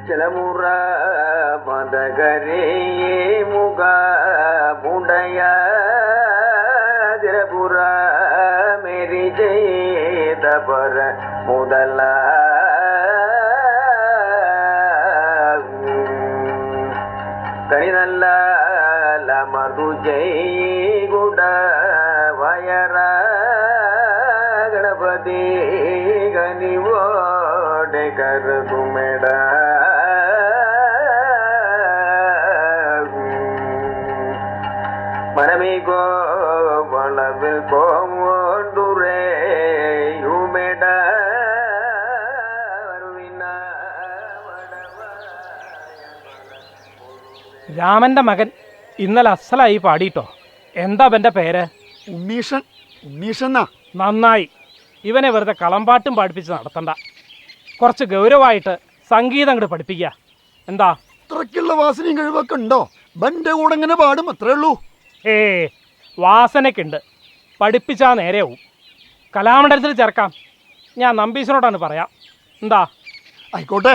ചിലമുറ മതകരേ മുഖ മുടയ തിരപുര മേരി ചെയ്ത പര മുതല കനി നല്ല ലമതു ജയ് ഗുഡ വയറ ഗണപതി ഗനിവോടെ കരുതുമെട മനമിഗോ വളവിൽ കോണ്ടൂരേ യുമെട രാമൻ്റെ മകൻ ഇന്നലെ അസലായി പാടിയിട്ടോ. എന്താ അവൻ്റെ പേര്? ഉണ്ണീഷൻ. ഉണ്ണീഷന്നാ. നന്നായി. ഇവനെ വെറുതെ കളമ്പാട്ടും പഠിപ്പിച്ച് നടത്തണ്ട. കുറച്ച് ഗൗരവമായിട്ട് സംഗീതം അങ്ങോട്ട് പഠിപ്പിക്കുക. എന്താ അത്രയ്ക്കുള്ള വാസനയും കഴിവൊക്കെ ഉണ്ടോ? ബൻ്റെ കൂടെ ഇങ്ങനെ പാടും, അത്രേ ഉള്ളൂ. വാസനയ്ക്കുണ്ട്. പഠിപ്പിച്ചാൽ നേരെയാവും. കലാമണ്ഡലത്തിൽ ചേർക്കാം. ഞാൻ നമ്പീശനോടാണ് പറയാം. എന്താ? ആയിക്കോട്ടെ.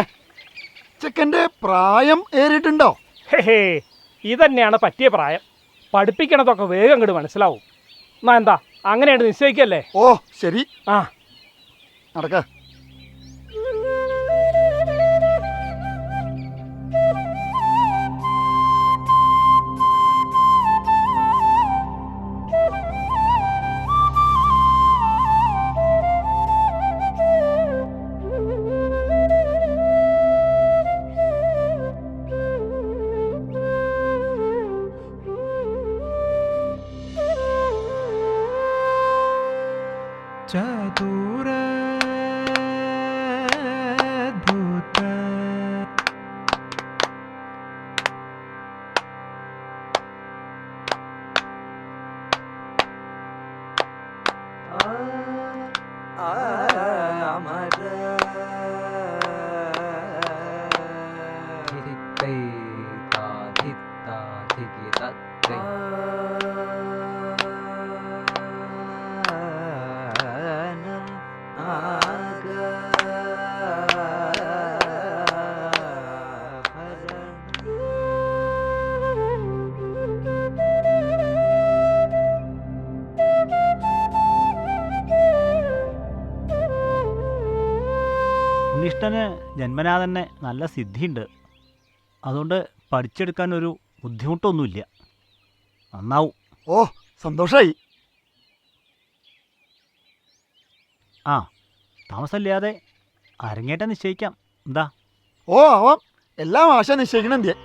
ചെക്കൻ്റെ പ്രായം ഏറിയിട്ടുണ്ടോ? ഇതന്നെയാണ് പറ്റിയ പ്രായം. പഠിപ്പിക്കണതൊക്കെ വേഗം അങ്ങോട്ട് മനസ്സിലാവും. എന്നാ എന്താ അങ്ങനെയായിട്ട് നിശ്ചയിക്കല്ലേ? ഓ ശരി. ആ നടക്ക. ചതുര ഉണ്ണിഷ്ടന് ജന്മനാ തന്നെ നല്ല സിദ്ധിയുണ്ട്. അതുകൊണ്ട് പഠിച്ചെടുക്കാനൊരു ബുദ്ധിമുട്ടൊന്നുമില്ല. നന്നാവും. ഓ സന്തോഷമായി. ആ താമസമില്ലാതെ അരങ്ങേറ്റം നിശ്ചയിക്കാം. എന്താ? ഓ ആവാം. എല്ലാം ആശ നിശ്ചയിക്കണം. എന്തിയെ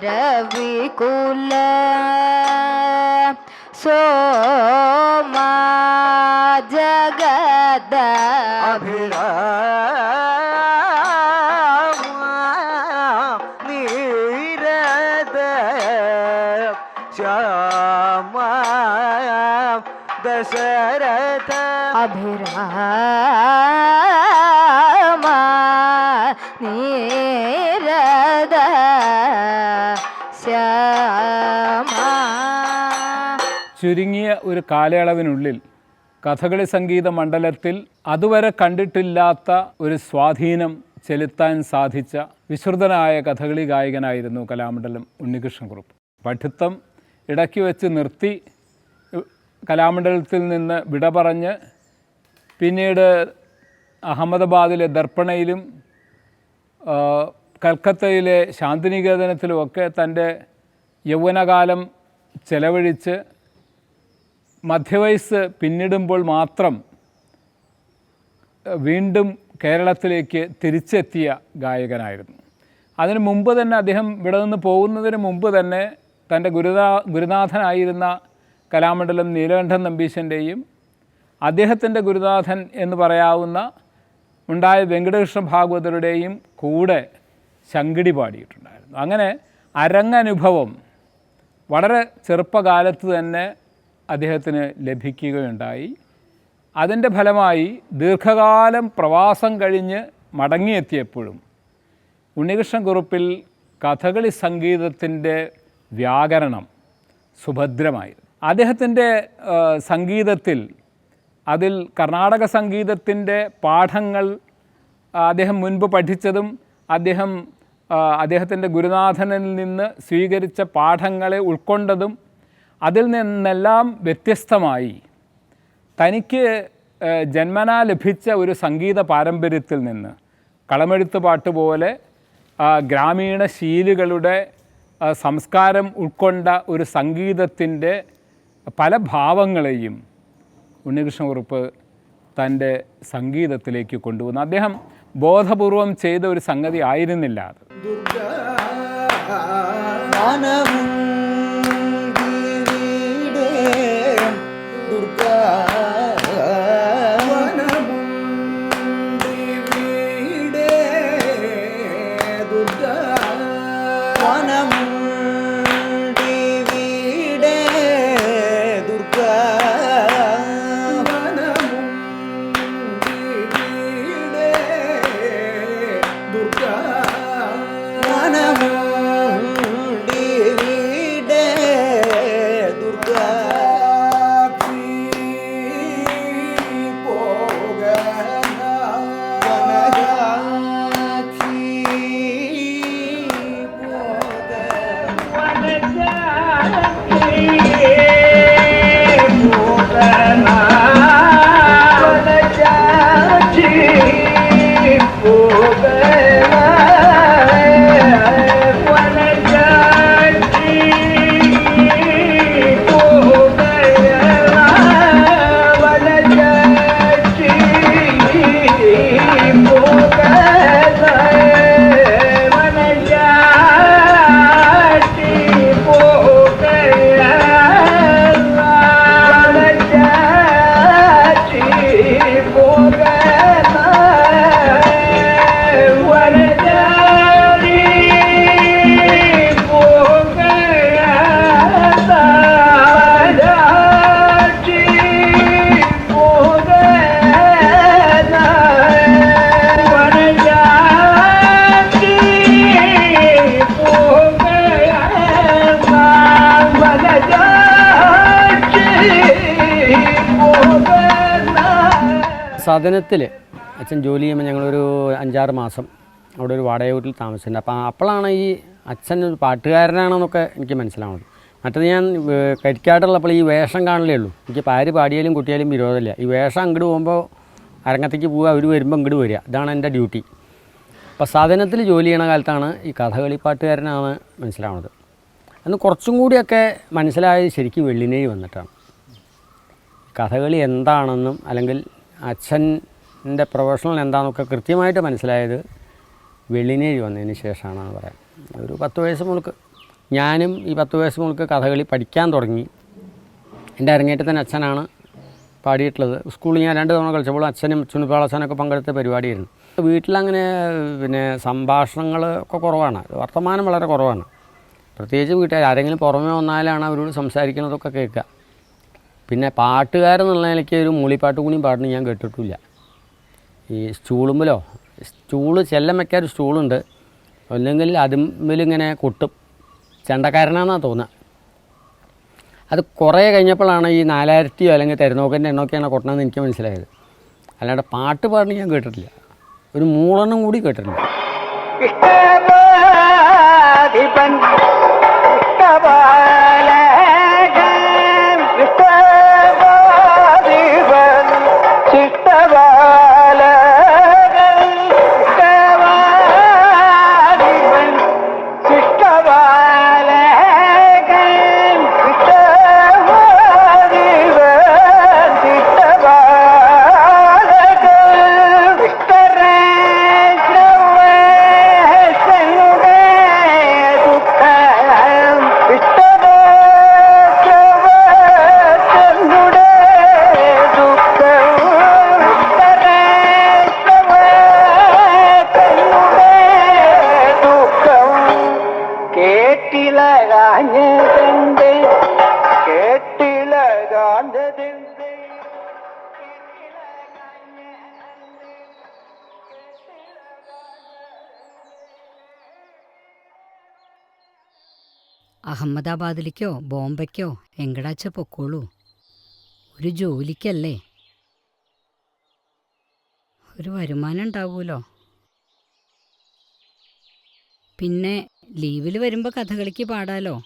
രവികുല സോമ ജഗദ നീരദ ശ്യാമ ദശരഥ അഭിരാമ നീരദ ശ്യാമ. ചുരുങ്ങിയ ഒരു കാലയളവിനുള്ളിൽ കഥകളി സംഗീത മണ്ഡലത്തിൽ അതുവരെ കണ്ടിട്ടില്ലാത്ത ഒരു സ്വാധീനം ചെലുത്താൻ സാധിച്ച വിശ്രുതനായ കഥകളി ഗായകനായിരുന്നു കലാമണ്ഡലം ഉണ്ണികൃഷ്ണൻകുറുപ്പ്. പഠിത്തം ഇടയ്ക്ക് വെച്ച് നിർത്തി കലാമണ്ഡലത്തിൽ നിന്ന് വിട പറഞ്ഞ് പിന്നീട് അഹമ്മദാബാദിലെ ദർപ്പണയിലും കൽക്കത്തയിലെ ശാന്തിനികേതനത്തിലുമൊക്കെ തൻ്റെ യൗവനകാലം ചെലവഴിച്ച് മധ്യവയസ്സ് പിന്നിടുമ്പോൾ മാത്രം വീണ്ടും കേരളത്തിലേക്ക് തിരിച്ചെത്തിയ ഗായകനായിരുന്നു. അതിനു മുമ്പ് തന്നെ അദ്ദേഹം ഇവിടെ നിന്ന് പോകുന്നതിന് മുമ്പ് തന്നെ തൻ്റെ ഗുരുനാഥനായിരുന്ന കലാമണ്ഡലം നീലകണ്ഠൻ നമ്പീശൻ്റെയും അദ്ദേഹത്തിൻ്റെ ഗുരുനാഥൻ എന്ന് പറയാവുന്ന ഉണ്ടായ വെങ്കടകൃഷ്ണ ഭാഗവതരുടെയും കൂടെ ശങ്കിടി പാടിയിട്ടുണ്ടായിരുന്നു. അങ്ങനെ അരങ്ങനുഭവം വളരെ ചെറുപ്പകാലത്ത് തന്നെ അദ്ദേഹത്തിന് ലഭിക്കുകയുണ്ടായി. അതിൻ്റെ ഫലമായി ദീർഘകാലം പ്രവാസം കഴിഞ്ഞ് മടങ്ങിയെത്തിയപ്പോഴും ഉണ്ണികൃഷ്ണൻകുറുപ്പിൽ കഥകളി സംഗീതത്തിൻ്റെ വ്യാകരണം സുഭദ്രമായിരുന്നു. അദ്ദേഹത്തിൻ്റെ സംഗീതത്തിൽ അതിൽ കർണാടക സംഗീതത്തിൻ്റെ പാഠങ്ങൾ അദ്ദേഹം മുൻപ് പഠിച്ചതും അദ്ദേഹത്തിൻ്റെ ഗുരുനാഥനിൽ നിന്ന് സ്വീകരിച്ച പാഠങ്ങളെ ഉൾക്കൊണ്ടതും അതിൽ നിന്നെല്ലാം വ്യത്യസ്തമായി തനിക്ക് ജന്മനാ ലഭിച്ച ഒരു സംഗീത പാരമ്പര്യത്തിൽ നിന്ന് കളമെഴുത്ത് പാട്ട് പോലെ ഗ്രാമീണ ശീലുകളുടെ സംസ്കാരം ഉൾക്കൊണ്ട ഒരു സംഗീതത്തിൻ്റെ പല ഭാവങ്ങളെയും ഉണ്ണികൃഷ്ണൻകുറുപ്പ് തൻ്റെ സംഗീതത്തിലേക്ക് കൊണ്ടുവന്നു. അദ്ദേഹം ബോധപൂർവം ചെയ്ത ഒരു സംഗതി ആയിരുന്നില്ല അത്. സദനത്തിൽ അച്ഛൻ ജോലി ചെയ്യുമ്പോൾ ഞങ്ങളൊരു 5-6 മാസം അവിടെ ഒരു വാടക വീട്ടിൽ താമസിച്ചിട്ടുണ്ട്. അപ്പോൾ അപ്പോഴാണ് ഈ അച്ഛൻ ഒരു പാട്ടുകാരനാണെന്നൊക്കെ എനിക്ക് മനസ്സിലാവുന്നത്. മറ്റത് ഞാൻ കരിക്കാട്ടുള്ളപ്പോൾ ഈ വേഷം കാണലേ ഉള്ളൂ. എനിക്ക് ആര് പാടിയാലും കുട്ടിയാലും വിരോധമില്ല. ഈ വേഷം അങ്ങോട്ട് പോകുമ്പോൾ അരങ്ങത്തേക്ക് പോവുക, അവർ വരുമ്പോൾ ഇങ്ങോട്ട് വരിക, ഇതാണ് എൻ്റെ ഡ്യൂട്ടി. അപ്പോൾ സദനത്തിൽ ജോലി ചെയ്യണ കാലത്താണ് ഈ കഥകളിപ്പാട്ടുകാരനാണ് മനസ്സിലാവുന്നത്. അന്ന് കുറച്ചും കൂടിയൊക്കെ മനസ്സിലായത് ശരിക്കും വെള്ളിനേഴി വന്നിട്ടാണ്. കഥകളി എന്താണെന്നും അല്ലെങ്കിൽ അച്ഛൻ്റെ പ്രൊഫഷണൽ എന്താണെന്നൊക്കെ കൃത്യമായിട്ട് മനസ്സിലായത് വെള്ളിനേഴി വന്നതിന് ശേഷമാണെന്ന് പറയാം. ഒരു 10 വയസ്സ് മുതൽക്ക് ഞാനും ഈ 10 വയസ്സ് മുതൽക്ക് കഥകളി പഠിക്കാൻ തുടങ്ങി. എൻ്റെ അരങ്ങേറ്റത്തിന് അച്ഛനാണ് പാടിയിട്ടുള്ളത്. സ്കൂളിൽ ഞാൻ 2 തവണ കളിച്ചപ്പോൾ അച്ഛനും ചുണിപ്പാളച്ഛനൊക്കെ പങ്കെടുത്ത പരിപാടിയായിരുന്നു. വീട്ടിലങ്ങനെ പിന്നെ സംഭാഷണങ്ങളൊക്കെ കുറവാണ്, വർത്തമാനം വളരെ കുറവാണ്. പ്രത്യേകിച്ച് വീട്ടുകാർ ആരെങ്കിലും പുറമേ വന്നാലാണ് അവരോട് സംസാരിക്കുന്നതൊക്കെ കേൾക്കുക. പിന്നെ പാട്ടുകാരെന്നുള്ള നിലയ്ക്ക് ഒരു മൂളിപ്പാട്ട് കൂടിയും പാടുന്നത് ഞാൻ കേട്ടിട്ടില്ല. ഈ സ്റ്റൂളുമ്പിലോ ചെല്ലം വയ്ക്കാൻ ഒരു സ്റ്റൂളുണ്ട്, അല്ലെങ്കിൽ അതുമ്പിലിങ്ങനെ കൊട്ടും, ചെണ്ടക്കാരനാണെന്നാണ് തോന്നുക. അത് കുറേ കഴിഞ്ഞപ്പോഴാണ് ഈ 4000 അല്ലെങ്കിൽ തെരനോക്കൻ്റെ എണ്ണമൊക്കെയാണ് കൊട്ടണമെന്ന് എനിക്ക് മനസ്സിലായത്. അല്ലാണ്ട് പാട്ട് പാടുന്നത് ഞാൻ കേട്ടിട്ടില്ല, ഒരു മൂളെണ്ണം കൂടി കേട്ടിട്ടില്ല. അഹമ്മദാബാദിലേക്കോ ബോംബെക്കോ എങ്കടാച്ച പൊക്കോളൂ. ഒരു ജോലിക്കല്ലേ, ഒരു വരുമാനം ഉണ്ടാവുമല്ലോ. പിന്നെ ലീവിൽ വരുമ്പോൾ കഥകളിക്ക് പാടാലോ.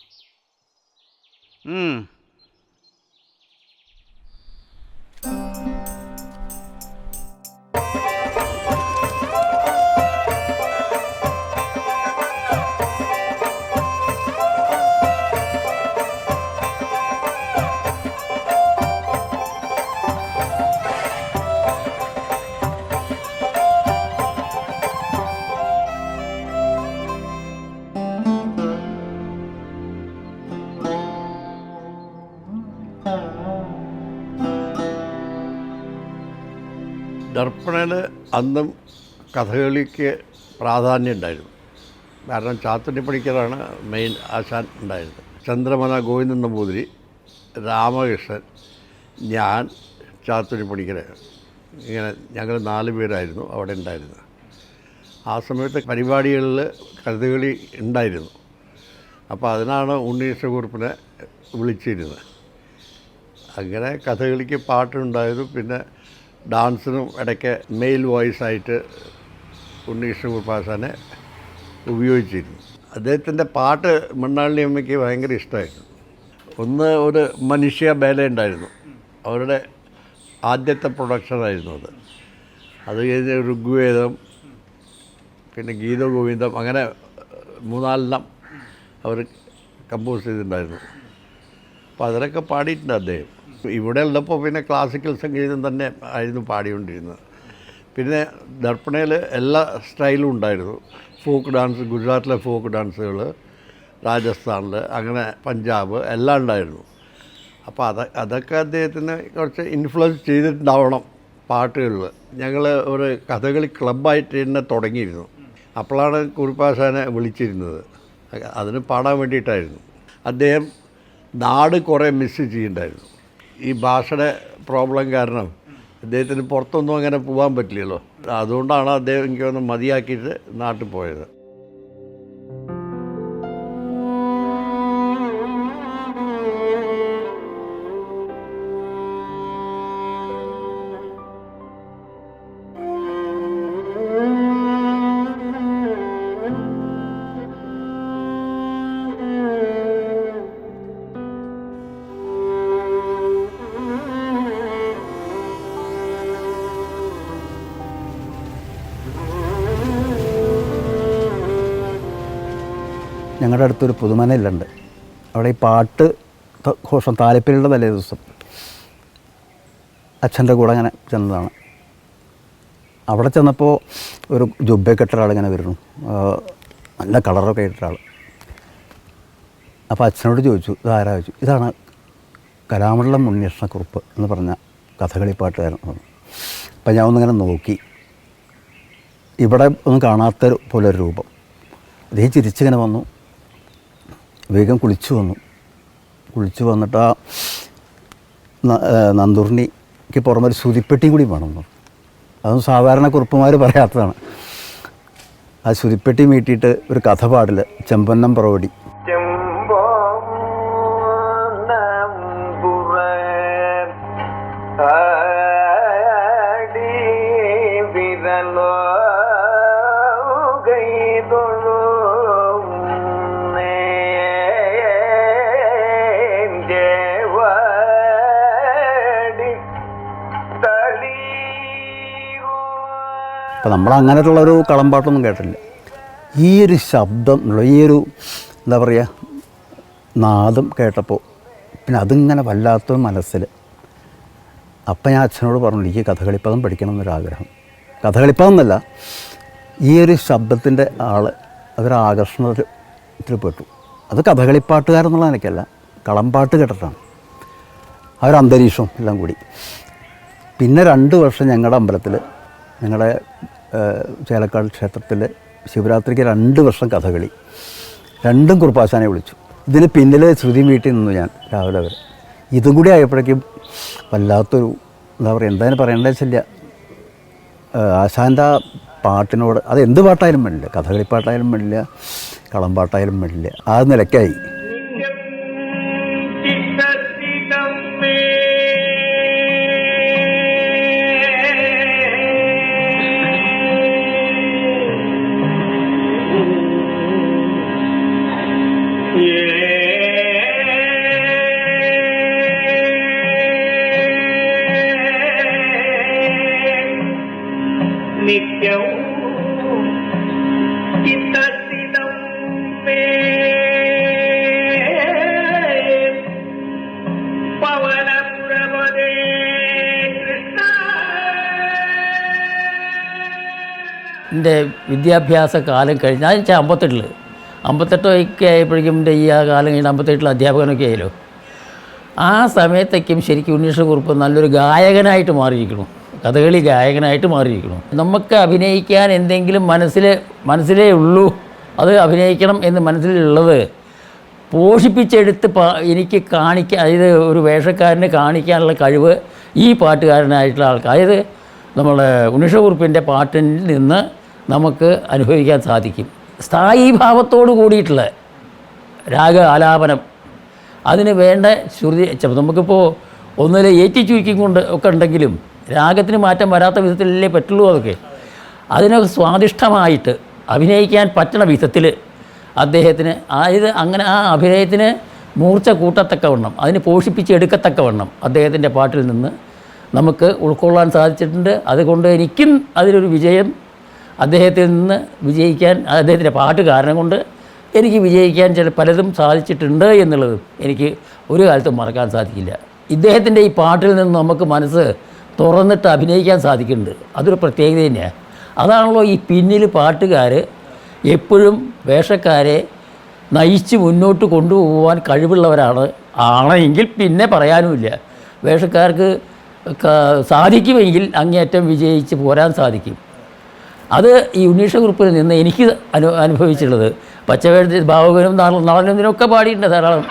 ദർപ്പണയിൽ അന്നും കഥകളിക്ക് പ്രാധാന്യം ഉണ്ടായിരുന്നു. കാരണം ചാത്തുണ്ണി പണിക്കറാണ് മെയിൻ ആശാൻ ഉണ്ടായിരുന്നത്. ചന്ദ്രമന ഗോവിന്ദൻ നമ്പൂതിരി, രാമകൃഷ്ണൻ, ഞാൻ, ചാത്തുണ്ണി പണിക്കർ, ഇങ്ങനെ ഞങ്ങൾ 4 പേരായിരുന്നു അവിടെ ഉണ്ടായിരുന്നത്. ആ സമയത്ത് പരിപാടികളിൽ കഥകളി ഉണ്ടായിരുന്നു. അപ്പോൾ അതിനാണ് ഉണ്ണീഷകുറുപ്പിനെ വിളിച്ചിരുന്നത്. അങ്ങനെ കഥകളിക്ക് പാട്ടുണ്ടായിരുന്നു. പിന്നെ ഡാൻസിനും ഇടയ്ക്ക് മെയിൽ വോയിസായിട്ട് ഉണ്ണീഷകുറുപ്പാശാനെ ഉപയോഗിച്ചിരുന്നു. അദ്ദേഹത്തിൻ്റെ പാട്ട് മണ്ണാളി അമ്മയ്ക്ക് ഭയങ്കര ഇഷ്ടമായിരുന്നു. ഒന്ന് ഒരു മനുഷ്യ ബേല ഉണ്ടായിരുന്നു, അവരുടെ ആദ്യത്തെ പ്രൊഡക്ഷനായിരുന്നു അത്. അത് കഴിഞ്ഞ് ഋഗ്വേദം, പിന്നെ ഗീതഗോവിന്ദം, അങ്ങനെ 3-4 അവർ കമ്പോസ് ചെയ്തിട്ടുണ്ടായിരുന്നു. അപ്പോൾ അതിലൊക്കെ പാടിയിട്ടുണ്ട് അദ്ദേഹം. ഇവിടെ ഉള്ളപ്പോൾ പിന്നെ ക്ലാസിക്കൽ സംഗീതം തന്നെ ആയിരുന്നു പാടിക്കൊണ്ടിരുന്നത്. പിന്നെ ദർപ്പണയിൽ എല്ലാ സ്റ്റൈലും ഉണ്ടായിരുന്നു. ഫോക്ക് ഡാൻസ്, ഗുജറാത്തിലെ ഫോക്ക് ഡാൻസുകൾ, രാജസ്ഥാനിൽ, അങ്ങനെ പഞ്ചാബ് എല്ലാം ഉണ്ടായിരുന്നു. അപ്പോൾ അതൊക്കെ അദ്ദേഹത്തിന് കുറച്ച് ഇൻഫ്ലുവൻസ് ചെയ്തിട്ടുണ്ടാവണം പാട്ടുകളിൽ. ഞങ്ങൾ ഒരു കഥകളി ക്ലബ്ബായിട്ട് തന്നെ തുടങ്ങിയിരുന്നു. അപ്പോഴാണ് കുറുപ്പാശാനെ വിളിച്ചിരുന്നത്. അതിന് പാടാൻ വേണ്ടിയിട്ടായിരുന്നു. അദ്ദേഹം നാട് കുറേ മിസ് ചെയ്യുന്നുണ്ടായിരുന്നു. ഈ ഭാഷയുടെ പ്രോബ്ലം കാരണം അദ്ദേഹത്തിന് പുറത്തൊന്നും അങ്ങനെ പോകാൻ പറ്റില്ലല്ലോ. അതുകൊണ്ടാണ് അദ്ദേഹം എനിക്കൊന്ന് മതിയാക്കിയിട്ട് നാട്ടിൽ പോയത്. ഞങ്ങളുടെ അടുത്തൊരു പുതുമനയിലുണ്ട്. അവിടെ ഈ പാട്ട് ഘോഷം താലപ്പൊലിയുടെ തലേ ദിവസം അച്ഛൻ്റെ കൂടെ അങ്ങനെ ചെന്നതാണ്. അവിടെ ചെന്നപ്പോൾ ഒരു ജുബ്ബയൊക്കെ ഇട്ട ഒരാളിങ്ങനെ വരുന്നു, നല്ല കളറൊക്കെ ഇട്ട ആൾ. അപ്പോൾ അച്ഛനോട് ചോദിച്ചു, ഇതാരാ ചോദിച്ചു. ഇതാണ് കലാമണ്ഡലം ഉണ്ണികൃഷ്ണക്കുറുപ്പ് എന്ന് പറഞ്ഞ കഥകളി പാട്ടുകാരൻ. അപ്പം ഞാൻ ഒന്നിങ്ങനെ നോക്കി, ഇവിടെ ഒന്നും കാണാത്ത പോലെ ഒരു രൂപം. അദ്ദേഹം ചിരിച്ചിങ്ങനെ വന്നു, വേഗം കുളിച്ചു വന്നിട്ട് ആ നന്ദുർണിക്ക് പുറമെ ഒരു ശ്രുതിപ്പെട്ടിയും കൂടി വേണമെന്നു. അതൊന്നും സാധാരണ കുറുപ്പുമാർ പറയാത്തതാണ്. ആ ശ്രുതിപ്പെട്ടി മീട്ടിയിട്ട് ഒരു കഥ പാടിൽ, ചെമ്പന്നം പുറവടി. അപ്പം നമ്മളങ്ങനെയുള്ളൊരു കളമ്പാട്ടൊന്നും കേട്ടില്ല. ഈ ഒരു ശബ്ദം, ഈ ഒരു എന്താ പറയുക നാദം കേട്ടപ്പോൾ പിന്നെ അതിങ്ങനെ വല്ലാത്ത മനസ്സിൽ. അപ്പം ഞാൻ അച്ഛനോട് പറഞ്ഞു, എനിക്ക് കഥകളിപ്പദം പഠിക്കണം എന്നൊരാഗ്രഹം. കഥകളിപ്പദം എന്നല്ല, ഈ ഒരു ശബ്ദത്തിൻ്റെ ആൾ അതൊരാകർഷണത്തിൽ പെട്ടു. അത് കഥകളിപ്പാട്ടുകാരെന്നുള്ള എനിക്കല്ല, കളമ്പാട്ട് കേട്ടിട്ടാണ്. ആ ഒരു അന്തരീക്ഷം എല്ലാം കൂടി. പിന്നെ 2 വർഷം ഞങ്ങളുടെ അമ്പലത്തിൽ, ഞങ്ങളുടെ ചേലക്കാട് ക്ഷേത്രത്തിൽ ശിവരാത്രിക്ക് 2 വർഷം കഥകളി. 2ഉം കുറുപ്പാശാനെ വിളിച്ചു. ഇതിന് പിന്നിൽ ശ്രുതി വീട്ടിൽ നിന്നു ഞാൻ രാവിലെ വരെ. ഇതും കൂടി ആയപ്പോഴേക്കും വല്ലാത്തൊരു എന്താ പറയുക, എന്തായാലും പറയേണ്ടത് വെച്ചില്ല, ആശാൻ്റെ പാട്ടിനോട്, അത് എന്ത് പാട്ടായാലും വേണ്ടില്ല, കഥകളി പാട്ടായാലും വേണ്ടില്ല, കളമ്പാട്ടായാലും വേണ്ടില്ല, ആ നിലയ്ക്കായി. എൻ്റെ വിദ്യാഭ്യാസ കാലം കഴിഞ്ഞ് ഞാൻ 58 ആയപ്പോഴേക്കും എൻ്റെ ഈ കാലം കഴിഞ്ഞ് 58 അധ്യാപകനൊക്കെ ആയല്ലോ. ആ സമയത്തേക്കും ശരിക്കും ഉണ്ണീഷക്കുറുപ്പ് നല്ലൊരു ഗായകനായിട്ട് മാറിയിരിക്കണം, കഥകളി ഗായകനായിട്ട് മാറിയിരിക്കണം. നമുക്ക് അഭിനയിക്കാൻ എന്തെങ്കിലും മനസ്സിലേ ഉള്ളൂ, അത് അഭിനയിക്കണം എന്ന് മനസ്സിലുള്ളത് പോഷിപ്പിച്ചെടുത്ത് എനിക്ക് കാണിക്കാൻ, അതായത് ഒരു വേഷക്കാരനെ കാണിക്കാനുള്ള കഴിവ് ഈ പാട്ടുകാരനായിട്ടുള്ള ആൾക്ക്, അതായത് നമ്മളെ ഉണ്ണീഷക്കുറുപ്പിൻ്റെ പാട്ടിൽ നിന്ന് നമുക്ക് അനുഭവിക്കാൻ സാധിക്കും. സ്ഥായീ ഭാവത്തോട് കൂടിയിട്ടുള്ള രാഗ ആലാപനം, അതിന് വേണ്ട ശ്രുതി. നമുക്കിപ്പോൾ ഒന്നിൽ ഏറ്റിച്ചൂക്കും കൊണ്ട് ഒക്കെ ഉണ്ടെങ്കിലും രാഗത്തിന് മാറ്റം വരാത്ത വിധത്തിലല്ലേ പറ്റുള്ളൂ. അതൊക്കെ അതിനൊക്കെ സ്വാദിഷ്ടമായിട്ട് അഭിനയിക്കാൻ പറ്റണ വിധത്തിൽ അദ്ദേഹത്തിന്, അതായത് അങ്ങനെ ആ അഭിനയത്തിന് മൂർച്ച കൂട്ടത്തക്കവണ്ണം, അതിന് പോഷിപ്പിച്ചെടുക്കത്തക്കവണ്ണം അദ്ദേഹത്തിൻ്റെ പാട്ടിൽ നിന്ന് നമുക്ക് ഉൾക്കൊള്ളാൻ സാധിച്ചിട്ടുണ്ട്. അതുകൊണ്ട് എനിക്കും അതിലൊരു വിജയം, അദ്ദേഹത്തിൽ നിന്ന് വിജയിക്കാൻ, അദ്ദേഹത്തിൻ്റെ പാട്ട് കാരണം കൊണ്ട് എനിക്ക് വിജയിക്കാൻ പലതും സാധിച്ചിട്ടുണ്ട് എന്നുള്ളത് എനിക്ക് ഒരു കാലത്തും മറക്കാൻ സാധിക്കില്ല. ഇദ്ദേഹത്തിൻ്റെ ഈ പാട്ടിൽ നിന്ന് നമുക്ക് മനസ്സ് തുറന്നിട്ട് അഭിനയിക്കാൻ സാധിക്കുന്നുണ്ട്. അതൊരു പ്രത്യേകത തന്നെയാണ്. അതാണല്ലോ ഈ പിന്നിൽ പാട്ടുകാർ എപ്പോഴും വേഷക്കാരെ നയിച്ച് മുന്നോട്ട് കൊണ്ടുപോകാൻ ആണെങ്കിൽ പിന്നെ പറയാനുമില്ല. വേഷക്കാർക്ക് സാധിക്കുമെങ്കിൽ അങ്ങേയറ്റം വിജയിച്ച് പോരാൻ സാധിക്കും. അത് ഈ ഉണ്ണീഷക്കുറുപ്പിൽ നിന്ന് എനിക്ക് അനുഭവിച്ചിട്ടുള്ളത്. പച്ചവേഴത്തിൽ ഭാവകനും നാളനൊക്കെ പാടിയിട്ടുണ്ട് ധാരാളം.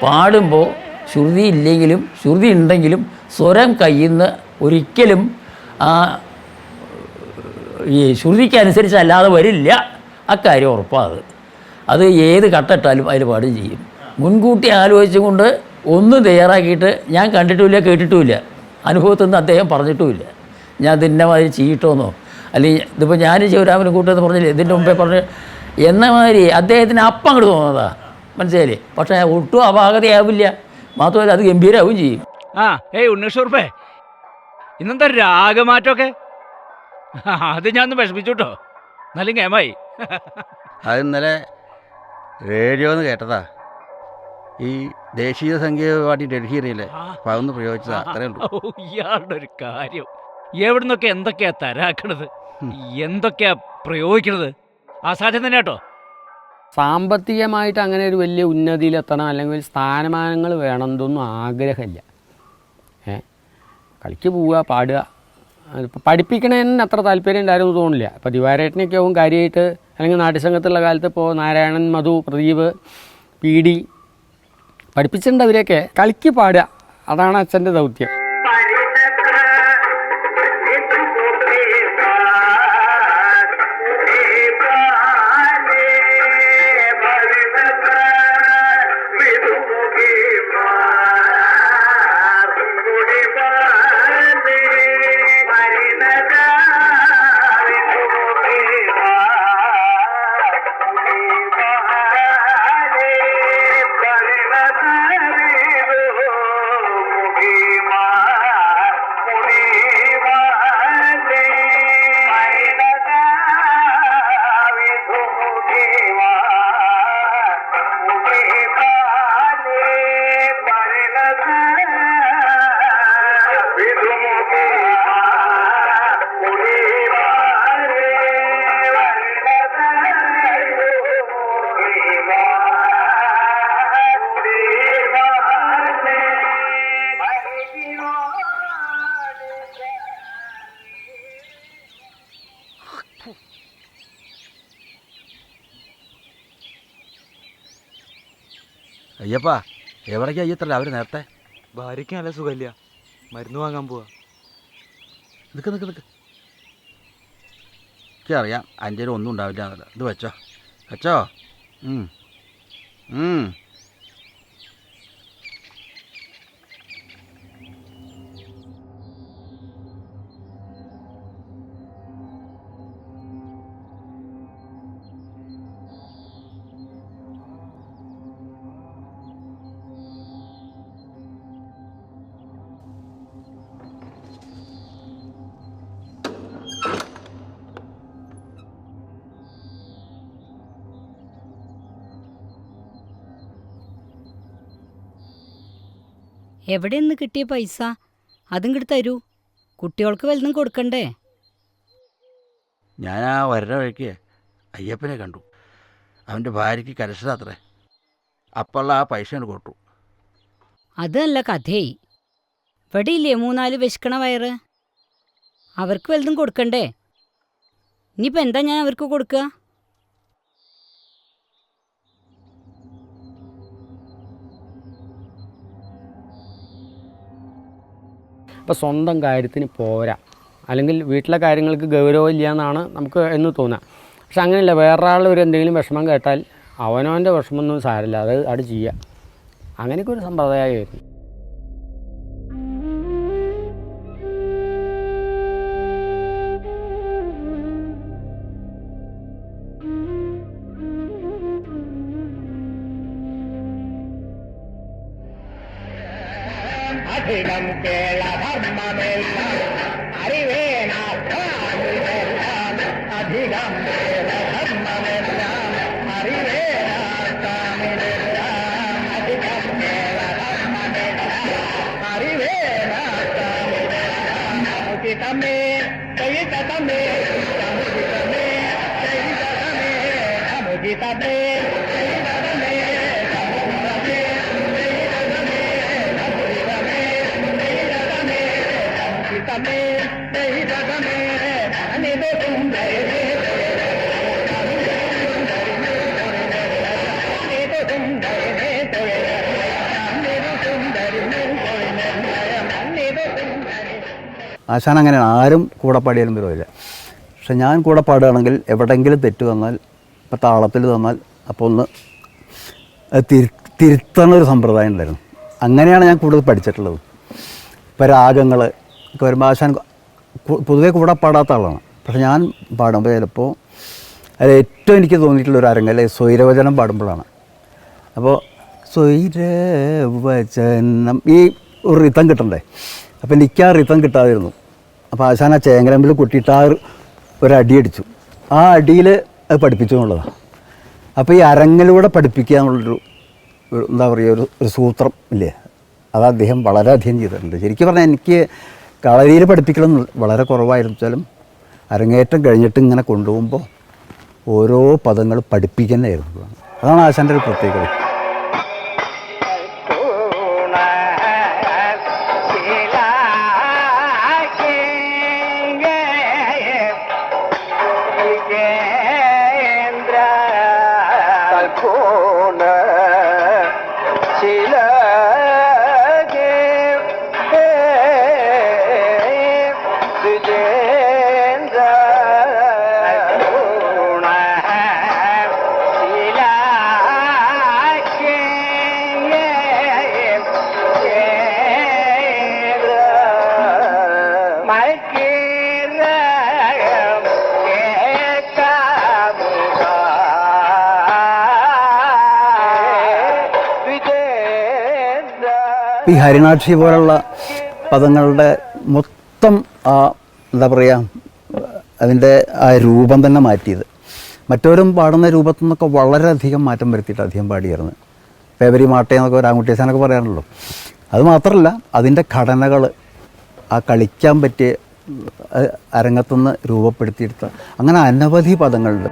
പാടുമ്പോൾ ശ്രുതി ഇല്ലെങ്കിലും ശ്രുതി ഉണ്ടെങ്കിലും സ്വരം കയ്യുന്ന ഒരിക്കലും ഈ ശ്രുതിക്കനുസരിച്ച് അല്ലാതെ വരില്ല. അക്കാര്യം ഉറപ്പാണ്. അത് ഏത് കട്ടിട്ടാലും അതിൽ പാടുകയും ചെയ്യും. മുൻകൂട്ടി ആലോചിച്ചും കൊണ്ട് ഒന്നും തയ്യാറാക്കിയിട്ട് ഞാൻ കണ്ടിട്ടുമില്ല, കേട്ടിട്ടുമില്ല, അനുഭവത്തിൽ നിന്ന് അദ്ദേഹം പറഞ്ഞിട്ടുമില്ല. ഞാൻ ഇതിൻ്റെ മാതിരി ചെയ്യട്ടോന്നോ, അല്ലെങ്കിൽ ഇതിപ്പോൾ ഞാൻ ശിവരാമനെ കൂട്ടെന്ന് പറഞ്ഞില്ലേ, ഇതിൻ്റെ മുമ്പേ പറഞ്ഞ് എന്ന മാതിരി അദ്ദേഹത്തിന് അപ്പം അങ്ങോട്ട് തോന്നുന്നതാണ്, മനസ്സിലായില്ലേ? പക്ഷേ ഒട്ടും അപാകതയാവില്ല, മാത്രമല്ല അത് ഗംഭീരമാവും ചെയ്യും. ഉണ്ണീഷക്കുറുപ്പേ, ഇന്നെന്താ രാഗമാറ്റമൊക്കെ? അത് ഞാൻ ഒന്ന് വിഷമിച്ചു കേട്ടോ, നല്ല ഗെയിമായി. അത് ഇന്നലെ റേഡിയോന്ന് കേട്ടതാ, ഈ ദേശീയ സംഗീത പാടി ഡൽഹിയിലെ അപ്പം അതൊന്ന് പ്രയോഗിച്ചതാ, അത്രേ ഉള്ളൂ. ഇയാളുടെ ഒരു കാര്യം, എവിടുന്നൊക്കെ എന്തൊക്കെയാ തരാക്കണത്, എന്തൊക്കെയാ പ്രയോഗിക്കണത്, അസാധ്യം തന്നെ കേട്ടോ. സാമ്പത്തികമായിട്ട് അങ്ങനെ ഒരു വലിയ ഉന്നതിയിലെത്തണം അല്ലെങ്കിൽ സ്ഥാനമാനങ്ങൾ വേണമെന്നൊന്നും ആഗ്രഹമില്ല. കളിക്ക് പോവുക, പാടുക. ഇപ്പോൾ പഠിപ്പിക്കണതിന് അത്ര താല്പര്യം ഉണ്ടായിരുന്നു തോന്നില്ല. ഇപ്പോൾ ദിവാരേട്ടനൊക്കെ ആവും കാര്യമായിട്ട്, അല്ലെങ്കിൽ നാട്യസംഘത്തുള്ള കാലത്ത് ഇപ്പോൾ നാരായണൻ, മധു, പ്രദീപ്, PD പഠിപ്പിച്ചിട്ടുണ്ട്. അവരെയൊക്കെ കളിക്ക് പാടുക, അതാണ് അച്ഛൻ്റെ ദൗത്യം. Bye. അയ്യപ്പാ എവിടേക്കാ ഇത്ര രാവിലെ നേരത്തെ? ഭാര്യയ്ക്ക് നല്ല സുഖമില്ല, മരുന്ന് വാങ്ങാൻ പോവാ. നിൽക്ക് എനിക്കറിയാം അതിൻ്റെ ഒന്നും ഉണ്ടാവില്ല എന്നല്ല. ഇത് വെച്ചോ വെച്ചോ. എവിടെ നിന്ന് കിട്ടിയ പൈസ? അതും ഇങ്ങോട്ട് തരൂ. കുട്ടികൾക്ക് വല്ലതും കൊടുക്കണ്ടേ? ഞാൻ ആ വരുന്ന വഴിക്ക് അയ്യപ്പനെ കണ്ടു. അവൻ്റെ ഭാര്യയ്ക്ക് കരച്ചിലാത്രേ. അപ്പോഴുള്ള ആ പൈസ കൊണ്ട് കൊടുത്തു. അത് നല്ല കഥയായി. ഇവിടെ ഇല്ലേ 3-4 വിശക്കണ വയറ്? അവർക്ക് വല്ലതും കൊടുക്കണ്ടേ? ഇനിയിപ്പോൾ എന്താ ഞാൻ അവർക്ക് കൊടുക്കുക? ഇപ്പോൾ സ്വന്തം കാര്യത്തിന് പോരാ, അല്ലെങ്കിൽ വീട്ടിലെ കാര്യങ്ങൾക്ക് ഗൗരവമില്ല എന്നാണ് നമുക്ക് എന്ന് തോന്നുക. പക്ഷെ അങ്ങനെയല്ല, വേറൊരാൾ ഒരു എന്തെങ്കിലും വിഷമം കേട്ടാൽ അവനവൻ്റെ വിഷമമൊന്നും സാരമില്ല, അത് ചെയ്യുക. അങ്ങനെയൊക്കെ ഒരു സമ്പ്രദായമായിരുന്നു. അധികം കേളധർമ്മമെല്ലാം അറിവേനാക്കാമിതെല്ലാം, അധികം കേളധർമ്മമെല്ലാം അറിവേനാക്കാമിതെല്ലാം, അധികം കേളധർമ്മമെല്ലാം അറിവേനാക്കാമിതെല്ലാം. ഉചിതമേ ചൈതമേ സമുചിതമേ ചൈതമേ സമുചിതമേ ചൈതമേ ആശാൻ അങ്ങനെയാണ്, ആരും കൂടെ പാടിയാലും വരുമില്ല. പക്ഷെ ഞാൻ കൂടെ പാടുകയാണെങ്കിൽ എവിടെയെങ്കിലും തെറ്റ് വന്നാൽ, ഇപ്പോൾ താളത്തിൽ തന്നാൽ അപ്പോൾ ഒന്ന് തിരുത്തണൊരു സമ്പ്രദായം ഉണ്ടായിരുന്നു. അങ്ങനെയാണ് ഞാൻ കൂടുതൽ പഠിച്ചിട്ടുള്ളത്. ഇപ്പോൾ രാഗങ്ങൾ ഒക്കെ വരുമ്പോൾ ആശാൻ പൊതുവെ കൂടെ പാടാത്ത ആളാണ്. പക്ഷെ ഞാൻ പാടുമ്പോൾ ചിലപ്പോൾ അതിൽ ഏറ്റവും എനിക്ക് തോന്നിയിട്ടുള്ള ഒരു അരങ്ങല്ലേ സ്വൈരവചനം പാടുമ്പോഴാണ്. അപ്പോൾ സ്വൈരവചനം ഈ ഒരു റിതം കിട്ടണ്ടേ, അപ്പോൾ എനിക്ക് ആ റിതം കിട്ടാതിരുന്നു. അപ്പോൾ ആശാൻ ആ ചേങ്കരമ്പിൽ കൊട്ടിയിട്ട് ആ ഒരടിയടിച്ചു. ആ അടിയിൽ അത് പഠിപ്പിച്ചു എന്നുള്ളതാണ്. അപ്പോൾ ഈ അരങ്ങിലൂടെ പഠിപ്പിക്കുക എന്നുള്ളൊരു എന്താ പറയുക ഒരു സൂത്രം ഇല്ലേ, അത് അദ്ദേഹം വളരെയധികം ചെയ്തിട്ടുണ്ട്. ശരിക്കും പറഞ്ഞാൽ എനിക്ക് കളരിയിൽ പഠിപ്പിക്കണം വളരെ കുറവായിരുന്നു വെച്ചാലും അരങ്ങേറ്റം കഴിഞ്ഞിട്ട് ഇങ്ങനെ കൊണ്ടുപോകുമ്പോൾ ഓരോ പദങ്ങൾ പഠിപ്പിക്കുന്നതായിരുന്നു. അതാണ് ആശാൻ്റെ ഒരു പ്രത്യേകത. ഈ ഹരിനാക്ഷി പോലുള്ള പദങ്ങളുടെ മൊത്തം എന്താ പറയുക അതിൻ്റെ ആ രൂപം തന്നെ മാറ്റിയത്. മറ്റവരും പാടുന്ന രൂപത്തിൽ നിന്നൊക്കെ വളരെയധികം മാറ്റം വരുത്തിയിട്ട് അധികം പാടിയായിരുന്നു. പേവരി മാട്ടയെന്നൊക്കെ രാമകുട്ടിയച്ഛനൊക്കെ പറയാറുള്ളൂ. അത് മാത്രമല്ല അതിൻ്റെ ഘടനകൾ ആ കളിക്കാൻ പറ്റിയ അരങ്ങത്തുനിന്ന് രൂപപ്പെടുത്തിയെടുത്ത അങ്ങനെ അനവധി പദങ്ങളുണ്ട്.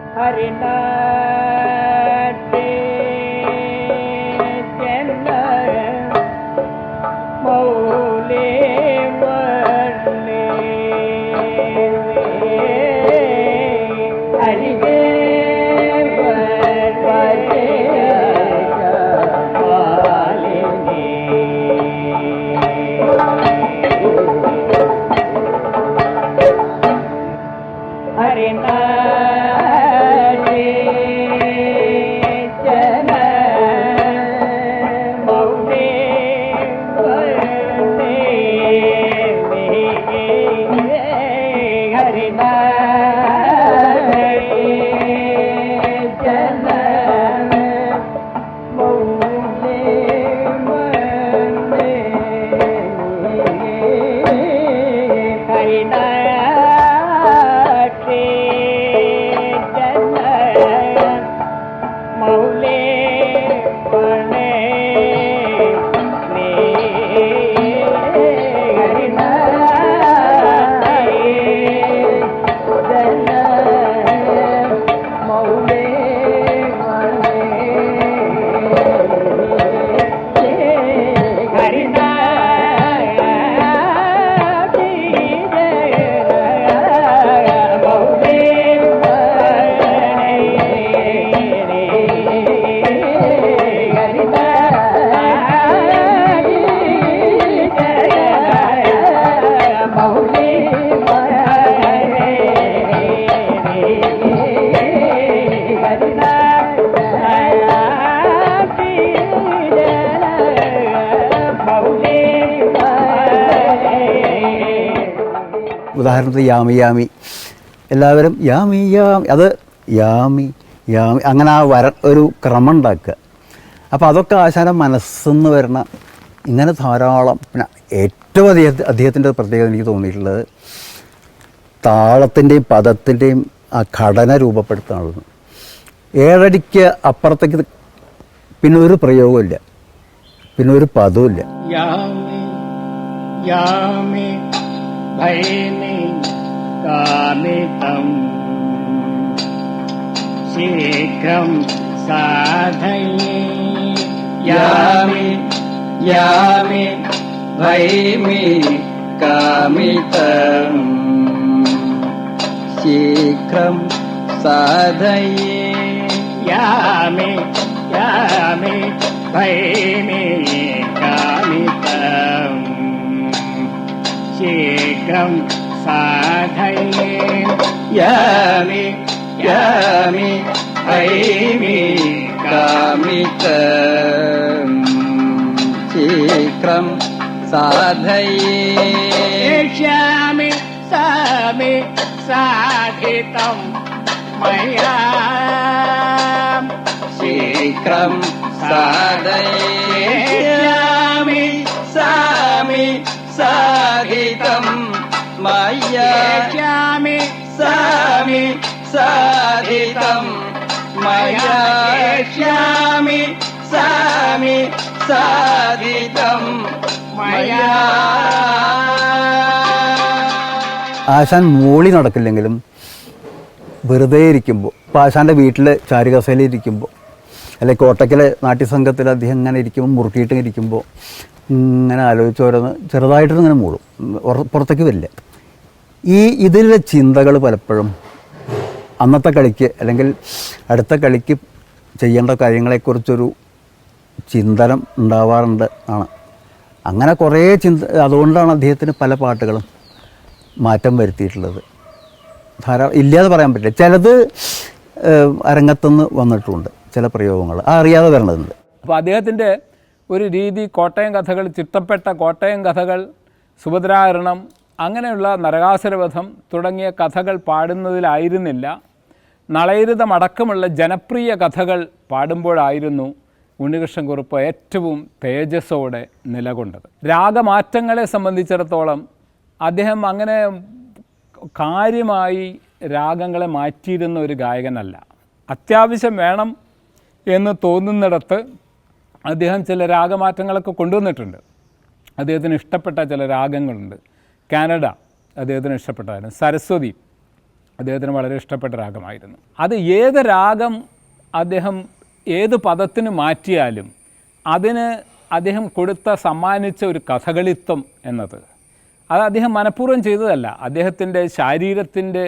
ഉദാഹരണത്തിന് യാമി യാമി, എല്ലാവരും യാമി യാമി, അത് യാമി യാമി, അങ്ങനെ ആ ഒരു ക്രമം ഉണ്ടാക്കുക. അപ്പോൾ അതൊക്കെ ആശാൻ്റെ മനസ്സെന്ന് വരുന്ന ഇങ്ങനെ ധാരാളം. പിന്നെ ഏറ്റവും അദ്ദേഹത്തിൻ്റെ പ്രത്യേകത എനിക്ക് തോന്നിയിട്ടുള്ളത് താളത്തിൻ്റെയും പദത്തിൻ്റെയും ആ ഘടന രൂപപ്പെടുത്താനുള്ളത്. ഏഴടിക്ക് അപ്പുറത്തേക്ക് പിന്നെ ഒരു പ്രയോഗമില്ല, പിന്നെ ഒരു പദവുമില്ല. യാമി യാമി ഭൈമി കാമിതം ശീഘ്രം സാധയേ. യാമി യാമി ഭൈമി കാമിതം ശീഘ്രം സാധയേ. യാമി യാമി ഭൈമി കാമിതം ശീഘ്രം സാധയേ. യാമി യാമി ഭൈമി കാമിതം ശീഘ്രം സാധയേ. യാമി സാമി സാധിതം മയാ ശീഘ്രം സാധയേ. യാമി സാമി സാധിതം മയാ യാമി സാമി സാധിതം മയാ യാമി സാമി സാധിതം മയാ. ആശാൻ മൂളി നടക്കില്ലെങ്കിലും വെറുതെ ഇരിക്കുമ്പോൾ, ഇപ്പോൾ ആശാൻ്റെ വീട്ടിൽ ചാരുകസേലയിരിക്കുമ്പോൾ അല്ലെങ്കിൽ കോട്ടയ്ക്കലെ നാട്യസംഘത്തിൽ അദ്ദേഹം ഇങ്ങനെ ഇരിക്കുമ്പോൾ മുറുക്കിയിട്ട് ഇരിക്കുമ്പോൾ ഇങ്ങനെ ആലോചിച്ച് ഓരോന്ന് ചെറുതായിട്ടൊന്നും ഇങ്ങനെ മൂളും, പുറത്തേക്ക് വരില്ല. ഇതിലെ ചിന്തകൾ പലപ്പോഴും അന്നത്തെ കളിക്ക് അല്ലെങ്കിൽ അടുത്ത കളിക്ക് ചെയ്യേണ്ട കാര്യങ്ങളെക്കുറിച്ചൊരു ചിന്തനം ഉണ്ടാവാറുണ്ട് ആണ്. അങ്ങനെ കുറേ അതുകൊണ്ടാണ് അദ്ദേഹത്തിന് പല പാട്ടുകളും മാറ്റം വരുത്തിയിട്ടുള്ളത്. ധാരാളം ഇല്ലാതെ പറയാൻ പറ്റില്ല. ചിലത് അരങ്ങത്തുനിന്ന് വന്നിട്ടുമുണ്ട്, ചില പ്രയോഗങ്ങൾ അറിയാതെ വരണതുണ്ട്. അപ്പോൾ അദ്ദേഹത്തിൻ്റെ ഒരു രീതി കോട്ടയം കഥകൾ, ചിട്ടപ്പെട്ട കോട്ടയം കഥകൾ, സുഭദ്രാഹരണം, അങ്ങനെയുള്ള നരകാസുരവധം തുടങ്ങിയ കഥകൾ പാടുന്നതിലായിരുന്നില്ല. നളയരുതമടക്കമുള്ള ജനപ്രിയ കഥകൾ പാടുമ്പോഴായിരുന്നു ഉണ്ണികൃഷ്ണൻകുറുപ്പ് ഏറ്റവും തേജസ്സോടെ നിലകൊണ്ടത്. രാഗമാറ്റങ്ങളെ സംബന്ധിച്ചിടത്തോളം അദ്ദേഹം അങ്ങനെ കാര്യമായി രാഗങ്ങളെ മാറ്റിയിരുന്ന ഒരു ഗായകനല്ല. അത്യാവശ്യം വേണം എന്ന് തോന്നുന്നിടത്ത് അദ്ദേഹം ചില രാഗമാറ്റങ്ങളൊക്കെ കൊണ്ടുവന്നിട്ടുണ്ട്. അദ്ദേഹത്തിന് ഇഷ്ടപ്പെട്ട ചില രാഗങ്ങളുണ്ട്. കാനഡ അദ്ദേഹത്തിന് ഇഷ്ടപ്പെട്ടായിരുന്നു. സരസ്വതി അദ്ദേഹത്തിന് വളരെ ഇഷ്ടപ്പെട്ട രാഗമായിരുന്നു. അത് ഏത് രാഗം അദ്ദേഹം ഏത് പദത്തിന് മാറ്റിയാലും അതിന് അദ്ദേഹം സമ്മാനിച്ച ഒരു കഥകളിത്വം എന്നത് അത് അദ്ദേഹം മനഃപൂർവ്വം ചെയ്തതല്ല. അദ്ദേഹത്തിൻ്റെ ശാരീരത്തിൻ്റെ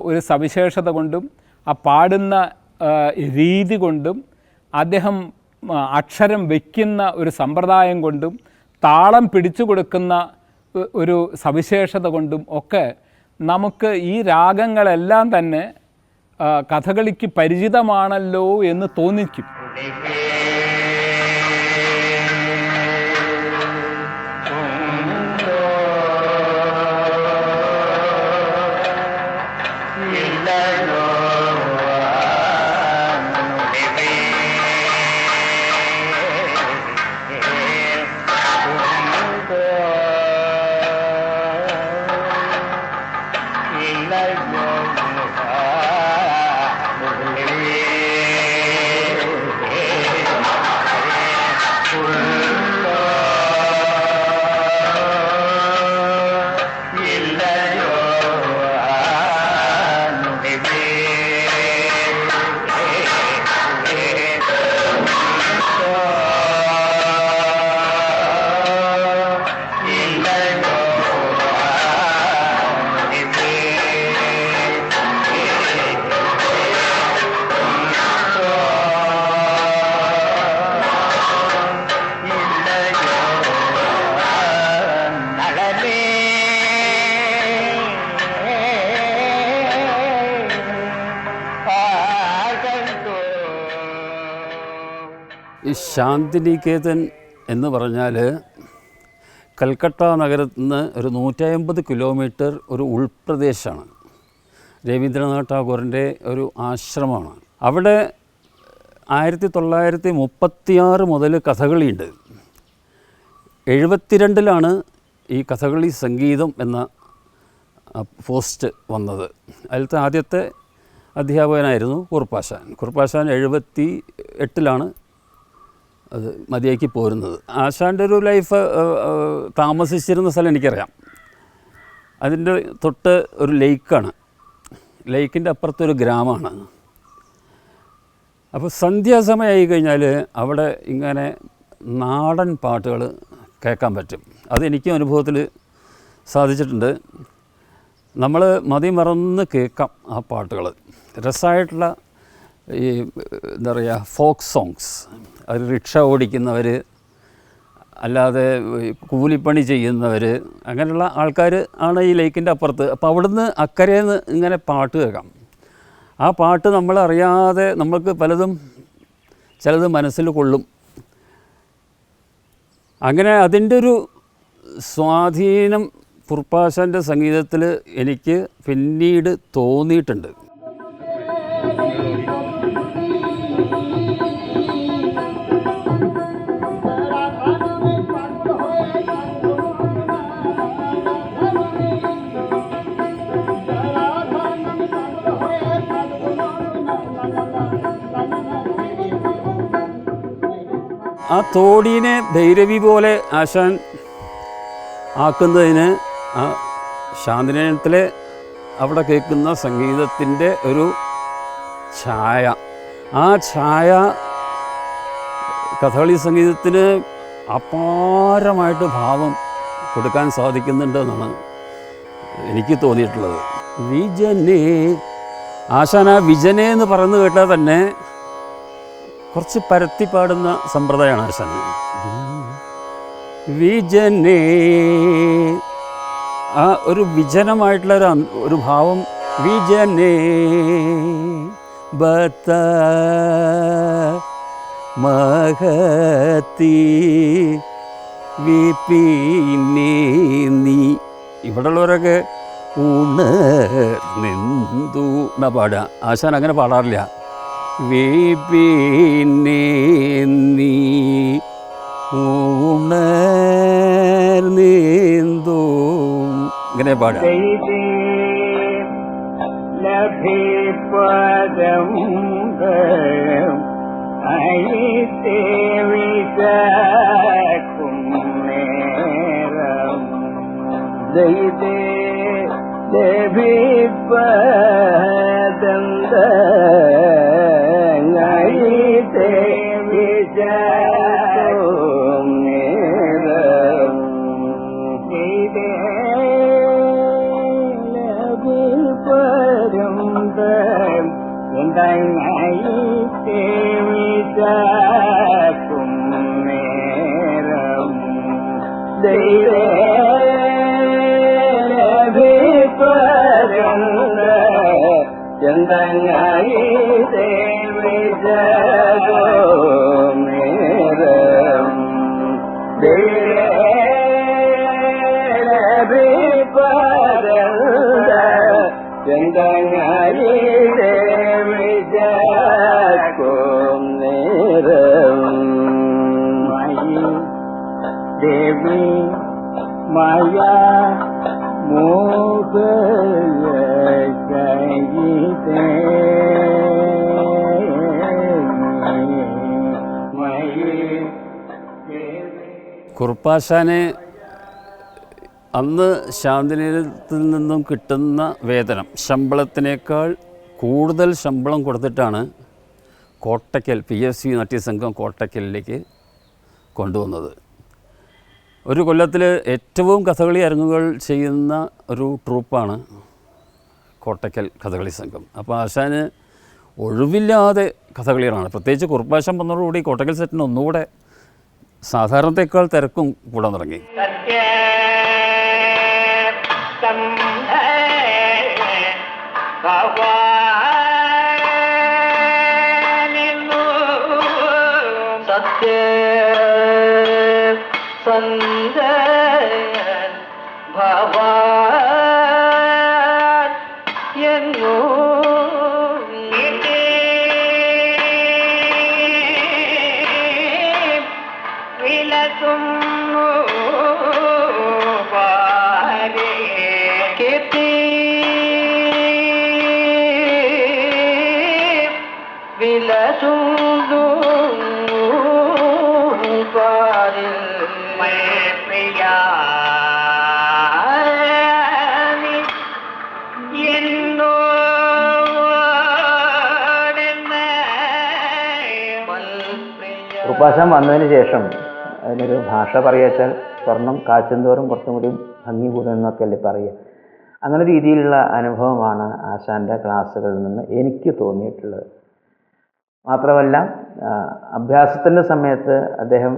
ഒരു സവിശേഷത കൊണ്ടും ആ പാടുന്ന രീതി കൊണ്ടും അദ്ദേഹം അക്ഷരം വയ്ക്കുന്ന ഒരു സമ്പ്രദായം കൊണ്ടും താളം പിടിച്ചു കൊടുക്കുന്ന ഒരു സവിശേഷത കൊണ്ടും ഒക്കെ നമുക്ക് ഈ രാഗങ്ങളെല്ലാം തന്നെ കഥകളിക്ക് പരിചിതമാണല്ലോ എന്ന് തോന്നിക്കും. ഈ ശാന്തിനികേതൻ എന്ന് പറഞ്ഞാൽ കൽക്കട്ട നഗരത്തിൽ നിന്ന് ഒരു 150 കിലോമീറ്റർ ഒരു ഉൾപ്രദേശമാണ്. രവീന്ദ്രനാഥ് ടാഗോറിൻ്റെ ഒരു ആശ്രമമാണ്. അവിടെ 1936 മുതൽ കഥകളിയുണ്ട്. 72 ഈ കഥകളി സംഗീതം എന്ന പോസ്റ്റ് വന്നത്. അതിലത്തെ ആദ്യത്തെ അധ്യാപകനായിരുന്നു കുറുപ്പാശാൻ. കുറുപ്പാശാൻ 78 അത് മതിയാക്കി പോരുന്നത്. ആശാൻ്റെ ഒരു ലൈഫ് താമസിച്ചിരുന്ന സ്ഥലം എനിക്കറിയാം. അതിൻ്റെ തൊട്ട് ഒരു ലേക്കാണ്. ലേക്കിൻ്റെ അപ്പുറത്തൊരു ഗ്രാമമാണ്. അപ്പോൾ സന്ധ്യാസമയമായി കഴിഞ്ഞാൽ അവിടെ ഇങ്ങനെ നാടൻ പാട്ടുകൾ കേൾക്കാൻ പറ്റും. അതെനിക്കും അനുഭവത്തിൽ സാധിച്ചിട്ടുണ്ട്. നമ്മൾ മതിമറന്ന് കേൾക്കാം ആ പാട്ടുകൾ. രസമായിട്ടുള്ള ഈ എന്താ പറയുക ഫോക്ക് സോങ്സ്. അത് റിക്ഷ ഓടിക്കുന്നവർ, അല്ലാതെ കൂലിപ്പണി ചെയ്യുന്നവർ, അങ്ങനെയുള്ള ആൾക്കാർ ആണ് ഈ ലേക്കിൻ്റെ അപ്പുറത്ത്. അപ്പോൾ അവിടുന്ന് അക്കരയിൽ ഇങ്ങനെ പാട്ട് കേൾക്കാം. ആ പാട്ട് നമ്മളറിയാതെ നമ്മൾക്ക് പലതും ചിലത് മനസ്സിൽ കൊള്ളും. അങ്ങനെ അതിൻ്റെ ഒരു സ്വാധീനം കുറുപ്പാശാൻ്റെ സംഗീതത്തിൽ എനിക്ക് പിന്നീട് തോന്നിയിട്ടുണ്ട്. ആ തോടീനെ ഭൈരവി പോലെ ആശാൻ ആക്കുന്നതിന് ആ ശാന്തിനിലയത്തിലെ അവിടെ കേൾക്കുന്ന സംഗീതത്തിൻ്റെ ഒരു ഛായ, ആ ഛായ കഥകളി സംഗീതത്തിന് അപാരമായിട്ട് ഭാവം കൊടുക്കാൻ സാധിക്കുന്നുണ്ടെന്നാണ് എനിക്ക് തോന്നിയിട്ടുള്ളത്. വിജനേ, ആശാൻ ആ വിജനേ എന്ന് പറയുന്നത് കേട്ടാൽ തന്നെ കുറച്ച് പരത്തി പാടുന്ന സമ്പ്രദായമാണ് ആശാൻ. വിജനേ, ആ ഒരു വിജനമായിട്ടുള്ള ഒരു ഭാവം. വിജനേ ബത്ത മഹത്തി വിപിനേ നീ. ഇവിടെയുള്ളവരൊക്കെ ഉണർന്നെന്തു എന്നാ പാടുക. ആശാൻ അങ്ങനെ പാടാറില്ല. വിപിനേ നീ ഉണർന്നെന്തോ ഇങ്ങനെ പാടുക. കുറുപ്പാശാനെ അന്ന് ശാന്തിനിലയത്തിൽ നിന്നും കിട്ടുന്ന വേതനം ശമ്പളത്തിനേക്കാൾ കൂടുതൽ ശമ്പളം കൊടുത്തിട്ടാണ് കോട്ടയ്ക്കൽ PFC നാട്യസംഘം കോട്ടയ്ക്കലിലേക്ക് കൊണ്ടുവന്നത്. ഒരു കൊല്ലത്തിൽ ഏറ്റവും കഥകളി അരങ്ങുകൾ ചെയ്യുന്ന ഒരു ട്രൂപ്പാണ് കോട്ടയ്ക്കൽ കഥകളി സംഘം. അപ്പോൾ ആശാന് ഒഴിവില്ലാതെ കഥകളികളാണ്. പ്രത്യേകിച്ച് കുറുപ്പാശാൻ വന്നതോടുകൂടി കോട്ടയ്ക്കൽ സെറ്റിന് ഒന്നുകൂടെ സാധാരണത്തേക്കാൾ തിരക്കും കൂടാൻ തുടങ്ങി. സത്യ സന്ദ വന്നു പാരേ കീർത്തി വിലസുന്നു പാരിൽ പ്രിയ ഉപാസം വന്നതിന് ശേഷം അതിനൊരു ഭാഷ പറയുകച്ചാൽ സ്വർണം കാച്ചുന്തോറും കുറച്ചും കൂടി ഭംഗി കൂടുമെന്നൊക്കെ അല്ലേ പറയുക. അങ്ങനെ രീതിയിലുള്ള അനുഭവമാണ് ആശാൻ്റെ ക്ലാസ്സുകളിൽ നിന്ന് എനിക്ക് തോന്നിയിട്ടുള്ളത്. മാത്രമല്ല അഭ്യാസത്തിൻ്റെ സമയത്ത് അദ്ദേഹം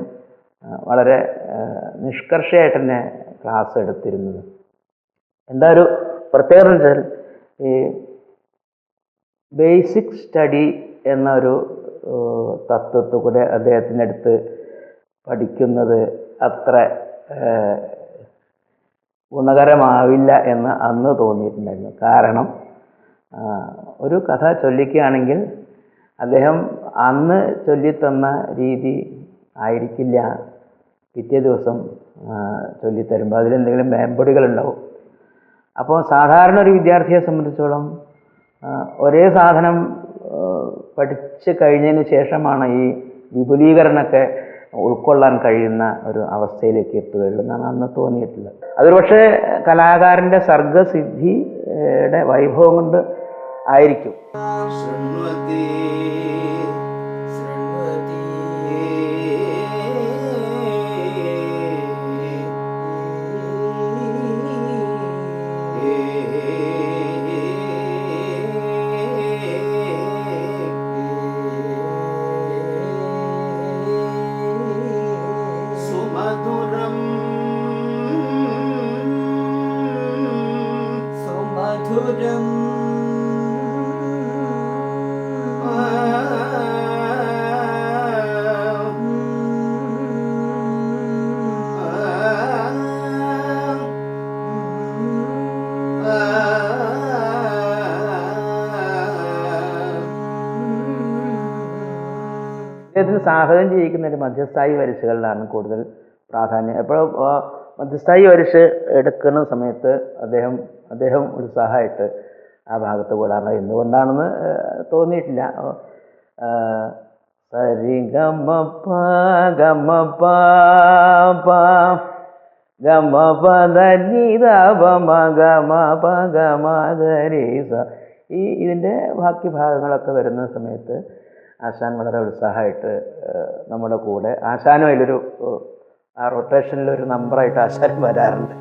വളരെ നിഷ്കർഷയായിട്ട് തന്നെ ക്ലാസ് എടുത്തിരുന്നത്. എന്താ ഒരു പ്രത്യേകത വെച്ചാൽ ഈ ബേസിക് സ്റ്റഡി എന്നൊരു തത്വത്തിൽ കൂടെ അദ്ദേഹത്തിൻ്റെ അടുത്ത് പഠിക്കുന്നത് അത്ര ഗുണകരമാവില്ല എന്ന് അന്ന് തോന്നിയിട്ടുണ്ടായിരുന്നു. കാരണം ഒരു കഥ ചൊല്ലിക്കുകയാണെങ്കിൽ അദ്ദേഹം അന്ന് ചൊല്ലിത്തന്ന രീതി ആയിരിക്കില്ല പിറ്റേ ദിവസം ചൊല്ലിത്തരുമ്പോൾ അതിലെന്തെങ്കിലും മേമ്പൊടികളുണ്ടാവും. അപ്പോൾ സാധാരണ ഒരു വിദ്യാർത്ഥിയെ സംബന്ധിച്ചോളം ഒരേ സാധനം പഠിച്ച് കഴിഞ്ഞതിന് ശേഷമാണ് ഈ വിപുലീകരണമൊക്കെ ഉൾക്കൊള്ളാൻ കഴിയുന്ന ഒരു അവസ്ഥയിലേക്ക് എത്തുകയുള്ളൂ എന്നാണ് അന്ന് തോന്നിയിട്ടുള്ളത്. അതൊരു പക്ഷേ കലാകാരൻ്റെ സർഗസിദ്ധിയുടെ വൈഭവം കൊണ്ട് ആയിരിക്കും. അദ്ദേഹത്തിന് സാഹചര്യം ചെയ്യിക്കുന്ന ഒരു മധ്യസ്ഥായി വരിശകളിലാണ് കൂടുതൽ പ്രാധാന്യം. എപ്പോഴും മധ്യസ്ഥായി വരിശ എടുക്കുന്ന സമയത്ത് അദ്ദേഹം ഉത്സാഹമായിട്ട് ആ ഭാഗത്ത് കൂടാറുണ്ട്. എന്തുകൊണ്ടാണെന്ന് തോന്നിയിട്ടില്ല. സരി ഗമ പ ഗമ പ പ ഗമ പദ നി ധ പ മ ഗമ പ ഗമ ഗരി സ ഇതിൻ്റെ ബാക്കി ഭാഗങ്ങളൊക്കെ വരുന്ന സമയത്ത് ആശാൻ വളരെ ഉത്സാഹമായിട്ട് നമ്മുടെ കൂടെ ആശാനും അതിലൊരു ആ റൊട്ടേഷനിലൊരു നമ്പറായിട്ട് ആശാൻ വരാറുണ്ട്.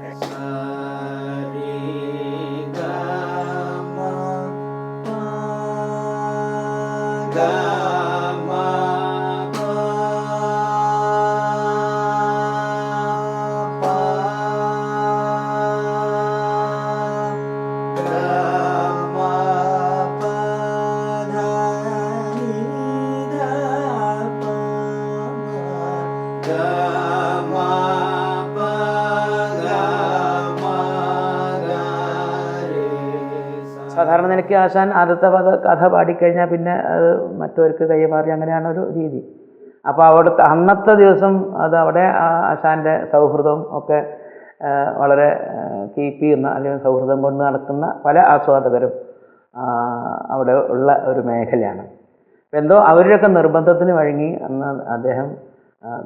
സാധാരണ നിലയ്ക്ക് ആശാൻ ആദ്യത്തെ കഥ പാടിക്കഴിഞ്ഞാൽ പിന്നെ അത് മറ്റവർക്ക് കൈമാറി അങ്ങനെയാണ് ഒരു രീതി. അപ്പോൾ അവിടുത്തെ അന്നത്തെ ദിവസം അത് അവിടെ ആശാൻ്റെ സൗഹൃദം ഒക്കെ വളരെ കീപ്പ് ചെയ്യുന്ന അല്ലെങ്കിൽ സൗഹൃദം കൊണ്ട് നടക്കുന്ന പല ആസ്വാദകരും അവിടെ ഉള്ള ഒരു മേഖലയാണ്. എന്തോ അവരുടെയൊക്കെ നിർബന്ധത്തിന് വഴങ്ങി അന്ന് അദ്ദേഹം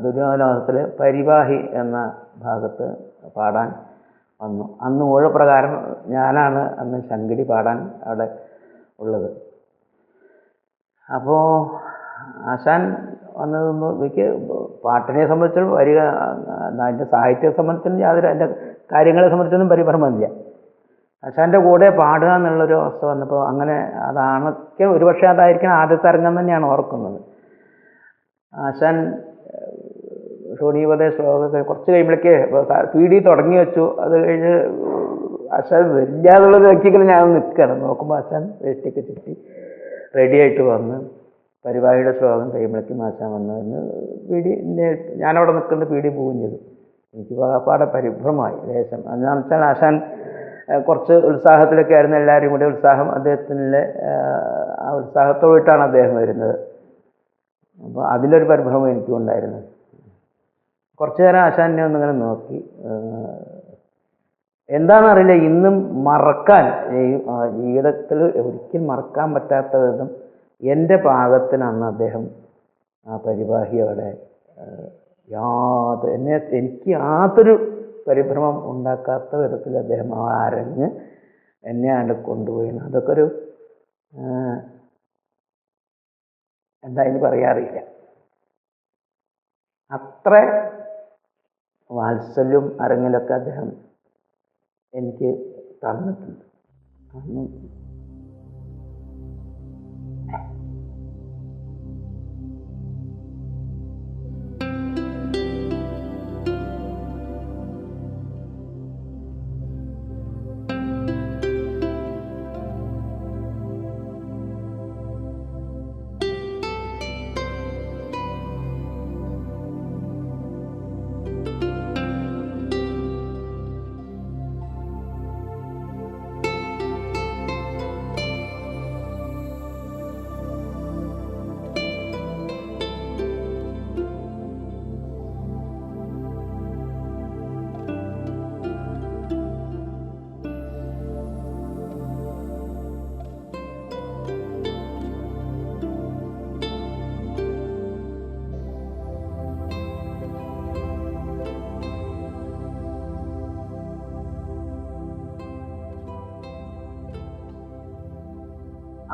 ദുര്യോധനത്തിൽ പരിവാഹി എന്ന ഭാഗത്ത് പാടാൻ വന്നു. അന്ന് ഊഴപ്രകാരം ഞാനാണ് അന്ന് ശങ്കടി പാടാൻ അവിടെ ഉള്ളത്. അപ്പോൾ ആശാൻ വന്നതൊന്നും എനിക്ക് പാട്ടിനെ സംബന്ധിച്ചും വരിക അതിൻ്റെ സാഹിത്യത്തെ സംബന്ധിച്ചും യാതൊരു അതിൻ്റെ കാര്യങ്ങളെ സംബന്ധിച്ചൊന്നും പരിഭ്രമമില്ല. ആശാൻ്റെ കൂടെ പാടുക എന്നുള്ളൊരു അവസ്ഥ വന്നപ്പോൾ അങ്ങനെ അതാണൊക്കെ ഒരുപക്ഷെ അതായിരിക്കണം ആദ്യത്തെ അരങ്ങം തന്നെയാണ് ഓർക്കുന്നത്. ആശാൻ ഷോണീപദേ ശ്ലോകമൊക്കെ കുറച്ച് കഴിയുമ്പോഴേക്ക് പി ഡി തുടങ്ങി വെച്ചു. അത് കഴിഞ്ഞ് ആശാൻ വല്ലാതുള്ളൊരു വ്യക്തികൾ ഞാൻ നിൽക്കുകയാണ്. നോക്കുമ്പോൾ ആശാൻ വെട്ടിയൊക്കെ ചുറ്റി റെഡിയായിട്ട് വന്ന് പരിപാടിയുടെ ശ്ലോകം കഴിയുമ്പോഴേക്കും ആശാൻ വന്നതിന് പി ഡി ഞാനവിടെ നിൽക്കുന്ന പി ഡി പോവുകയും ചെയ്തു. എനിക്ക് പാടെ പരിഭ്രമമായി ലേശം. എന്താണെന്ന് വെച്ചാൽ ആശാൻ കുറച്ച് ഉത്സാഹത്തിലൊക്കെ ആയിരുന്നു. എല്ലാവരും കൂടെ ഉത്സാഹം അദ്ദേഹത്തിൻ്റെ ആ ഉത്സാഹത്തോടായിട്ടാണ് അദ്ദേഹം വരുന്നത്. അപ്പോൾ അതിലൊരു പരിഭ്രമം എനിക്കും ഉണ്ടായിരുന്നു. കുറച്ചു നേരം ആശാനെ ഒന്നിങ്ങനെ നോക്കി. എന്താണെന്നറിയില്ല, ഇന്നും മറക്കാൻ ജീവിതത്തിൽ ഒരിക്കലും മറക്കാൻ പറ്റാത്ത വിധം എൻ്റെ പാകത്തിന് അന്ന് അദ്ദേഹം ആ പരിവാഹിയോടെ എനിക്ക് യാതൊരു പരിഭ്രമം ഉണ്ടാക്കാത്ത വിധത്തിൽ അദ്ദേഹം അരഞ്ഞ് എന്നെ ആണ്ട് കൊണ്ടുപോയി. അതൊക്കെ ഒരു എന്താ ഇനി പറയാറില്ല. അത്ര വാത്സല്യം അരങ്ങിലൊക്കെ അദ്ദേഹം എനിക്ക് തന്നിട്ടുണ്ട്.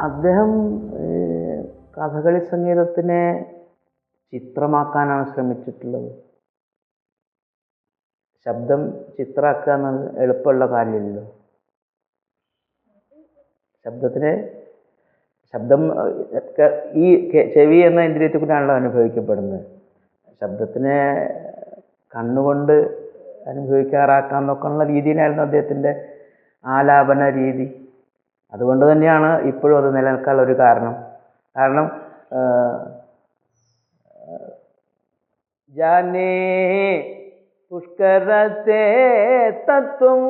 അദ്ദേഹം കഥകളി സംഗീതത്തിനെ ചിത്രമാക്കാനാണ് ശ്രമിച്ചിട്ടുള്ളത്. ശബ്ദം ചിത്രമാക്കുക എന്നത് എളുപ്പമുള്ള കാര്യമില്ലല്ലോ. ശബ്ദം ഈ ചെവി എന്ന ഇന്ദ്രിയത്തിൽ കൂടെയാണല്ലോ അനുഭവിക്കപ്പെടുന്നത്. ശബ്ദത്തിനെ കണ്ണുകൊണ്ട് അനുഭവിക്കാറാക്കാന്നൊക്കെയുള്ള രീതിയിലായിരുന്നു അദ്ദേഹത്തിൻ്റെ ആലാപന രീതി. അതുകൊണ്ട് തന്നെയാണ് ഇപ്പോഴും അത് നിലനിൽക്കാനുള്ള ഒരു കാരണം. ജാനേ പുഷ്കരത്തെ തത്വം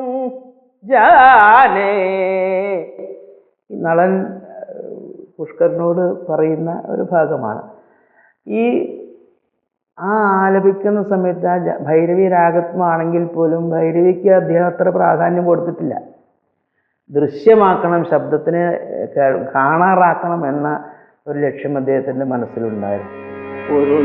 ജാനേ, ഈ നളൻ പുഷ്കരനോട് പറയുന്ന ഒരു ഭാഗമാണ്. ആലപിക്കുന്ന സമയത്ത് ഭൈരവി രാഗത്വമാണെങ്കിൽ പോലും ഭൈരവിക്ക് അദ്ദേഹം അത്ര പ്രാധാന്യം കൊടുത്തിട്ടില്ല. ദൃശ്യമാക്കണം, ശബ്ദത്തിന് കാണാറാക്കണം എന്ന ഒരു ലക്ഷ്യം അദ്ദേഹത്തിൻ്റെ മനസ്സിലുണ്ടായിരുന്നു. ഒരു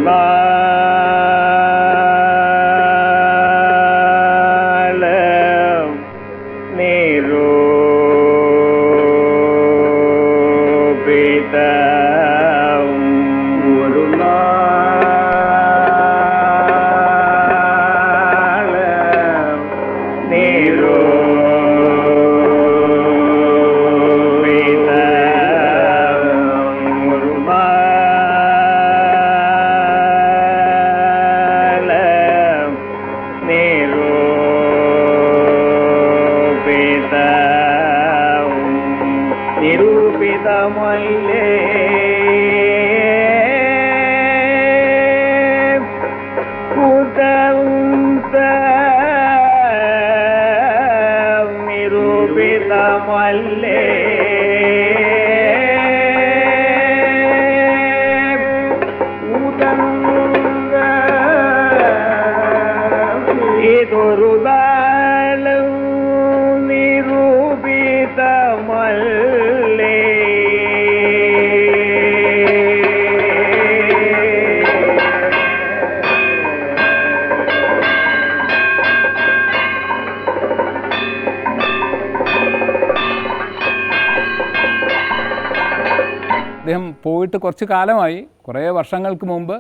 അദ്ദേഹം പോയിട്ട് കുറച്ച് കാലമായി. കുറേ വർഷങ്ങൾക്ക് മുമ്പ്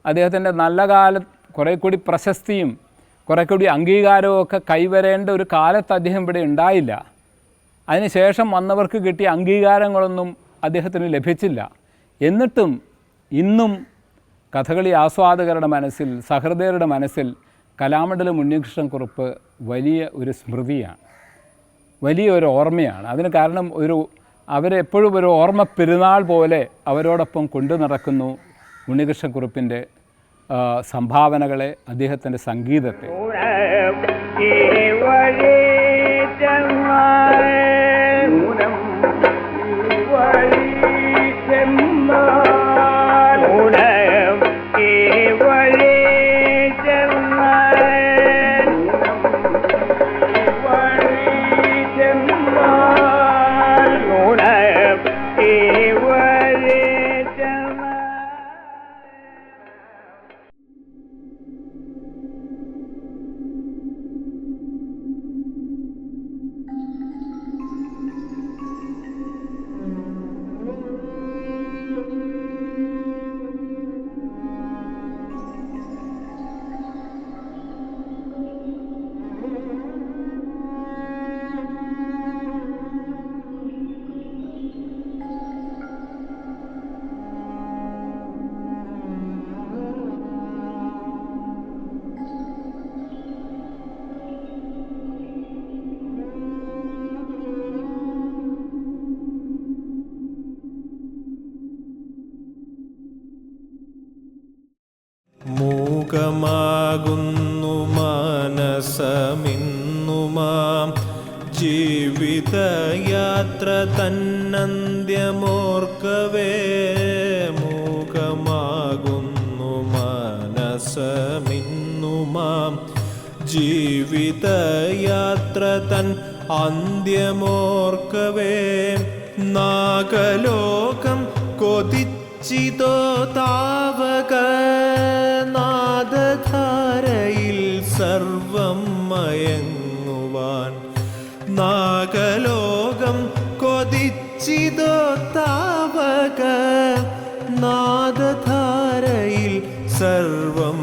അദ്ദേഹത്തിൻ്റെ നല്ല കാലം കുറേ കൂടി പ്രശസ്തിയും കുറേ കൂടി അംഗീകാരവും ഒക്കെ കൈവരേണ്ട ഒരു കാലത്ത് അദ്ദേഹം ഇവിടെ ഉണ്ടായില്ല. അതിനുശേഷം വന്നവർക്ക് കിട്ടിയ അംഗീകാരങ്ങളൊന്നും അദ്ദേഹത്തിന് ലഭിച്ചില്ല. എന്നിട്ടും ഇന്നും കഥകളി ആസ്വാദകരുടെ മനസ്സിൽ, സഹൃദയരുടെ മനസ്സിൽ കലാമണ്ഡലം ഉണ്ണികൃഷ്ണൻകുറുപ്പ് വലിയ ഒരു സ്മൃതിയാണ്, വലിയ ഒരു ഓർമ്മയാണ്. അതിന് കാരണം അവരെപ്പോഴും ഒരു ഓർമ്മ പെരുന്നാൾ പോലെ അവരോടൊപ്പം കൊണ്ടു നടക്കുന്നു ഉണ്ണികൃഷ്ണൻകുറുപ്പിൻ്റെ സംഭാവനകളെ, അദ്ദേഹത്തിൻ്റെ സംഗീതത്തെ. ചെന്നാൽ മൂകമാകുന്നു മനസമിന്നുമാം ജീവിതയാത്ര തന്നന്ത്യമോർക്കവേ മൂകമാകുന്നു മനസമിന്നുമാം ജീവിതയാത്ര തൻ അന്ത്യമോർക്കവേ നാഗലോകം കൊതിച്ചിതോ താവക നാദധാരയിൽ സർവം മയങ്ങുവാൻ നാഗലോകം കൊതിച്ചിതോ താവക നാദധാരയിൽ സർവം